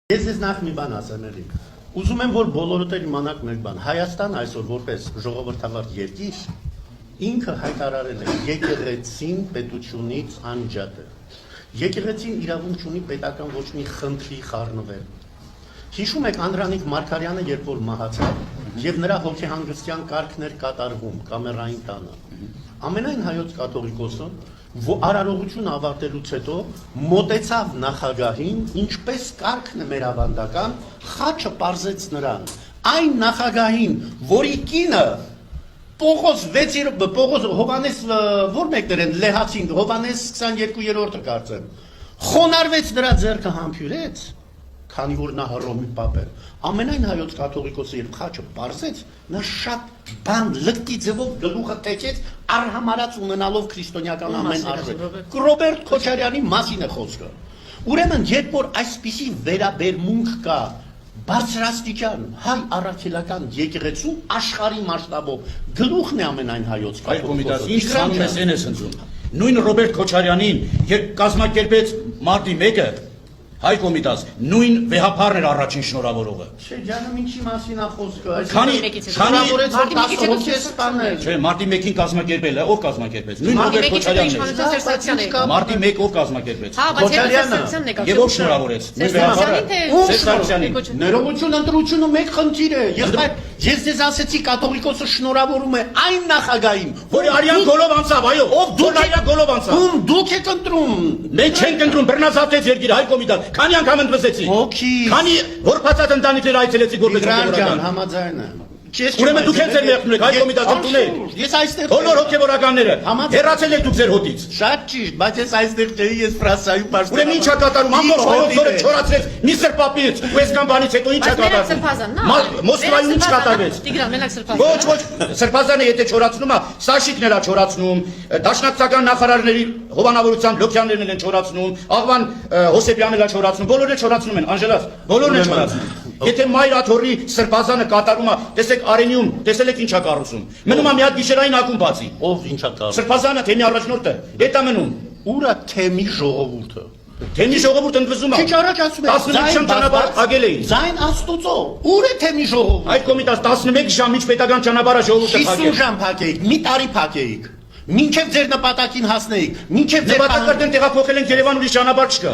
Ես ես նախ մի բան ասեմ էլի։ Ուզում եմ որ բոլորդ էլ իմանաք մեր բան։ Հայաստան այսօր որպես ժողովրդավար երկիր ինքը հայտարարել է եկեղեցին պետությունից անջատ է։ Եկեղեցին իրավունք ունի պետական ոչ մի խնդրի խառնվել։ Հիշում եք Անդրանիկ Մարգարյանը երբ որ մահացավ եւ նրա հոգեհանգստյան կարգներ կատարվում կամերային տանը։ Ամենայն հայոց կաթողիկոսը արարողություն ավարտելուց հետո մոտեցավ նախագահին, ինչպես կարգն է մեր ավանդական, խաչը պարզեց նրան, այն նախագահին, որի կինը Պողոս Հովանես որ մեկներ են լեհացին, Հովանես 22-րդը կարծեմ, խոնարհվեց նրա ձեռքը համբյուրեց, քանի որ նա Հռոմի պապ է, ամենայն հայոց կաթողիկոսը երբ խաչը պարզեց, նա շատ բան լկտի ձևով գլուխը թեքեց, արհամարած ունենալով քրիստոնեական ամեն արժեք։ Ռոբերտ Քոչարյանի մասին է խոսքը։ Ուրեմն, երբ որ այսպիսի վերաբերմունք կա բարձրաստիճան հայ առաքելական եկեղեցու աշխարհի մասշտաբով, գլուխն է ամենայն հայոց կաթողիկոսը։ Ինչ քանում ես են ես ընտրում։ Նույն Ռոբերտ Քոչարյանին, երբ կազմակերպեց մարտի 1-ը, Հայ Կոմիտաս, նույն վեհապարն էր առաջին շնորհավորողը։ Չէ, ջանում ինչի մասին է խոսքը։ Չէ, մարտի 1-ին կազմակերպել է, ով կազմակերպեց։ Նույն Ռոբերտ Քոչարյանն է։ Մարտի 1 ով կազմակերպեց։ Քոչարյանը։ Եվ ով շնորհավորեց։ Նույն վեհապարը։ Ներողություն, ընտրությունը մեկ խնդիր է։ Ես ձեզ ասեցի կաթողիկոսը շնորհավորում է այն նախագահին, որի արյան գոլով անցավ, այո, ով դուք արյան գոլով անցավ։ Ում դուք եք ընտրում։ Մենք չենք ընտրում, բռնացած երկիր Հայ Կոմիտաս։ Քանի անգամ ընդվզեցի։ Օքեյ։ Քանի որփացած ընտանիքներ այցելեցի որպես հոգեվորական համաձայն եմ։ Ուրեմն դուք եք ձեր մեղքն եք Հայ Կոմիտաս ընդունել։ Ես այստեղ բոլոր հոգեվորականները հեռացել եք դուք ձեր հոտից։ Շատ ճիշտ, բայց ես այստեղ չէի, ես Ֆրանսիայում պաշտպանում։ Ուրեմն ի՞նչ է կատարում։ Ամբողջ հայոց օրը չորացրեց Միսր Պապից ու այսքան բանից հետո ի՞նչ է կատարում։ Մոսկվայում ի՞նչ կատարվեց։ Տիգրան, մենակ Սրբազան։ Ոչ, Սրբազանը եթե չորացնում է, Սաշիկն էլ է չորացնում, դաշնակցական նախարարների հովանավորությամբ Լոքյաններն են չորացնում, Աղվան Հոսեբյանն էլ է չորացնում, բոլորը չորացնում են, Անժելաս, բոլորն են չորացնում։ Եթե Մայր Աթոռի Սրբազանը կատարում է, տեսեք Արենիում, տեսել եք ինչ է կառուցում։ Մնում է մի հատ գիշերային ակումբ բացի։ Ով ինչ է կառուցում։ Սրբազանը թեմի առաջնորդը, դա մնում։ Ուրա թեմի ժողովուրդը։ Թեմի ժողովուրդը ընդվզում է։ Քիչ առաջ ասում եք, 11 ժամ ճանապարհ ագել էին։ Ձայն Աստուծո։ Ուր է թեմի ժողովուրդը։ Այդ կոմիտաս 11 ժամ ինչ պետական ճանապարհը ժողովուրդը 50 ժամ փակեիք, մի տարի փակեիք։ Մինչև ձեր նպատակին հասնեիք, մինչև ձեր նպատակներն տեղափոխել են Երևան ուրիշ ճանապարհ չկա։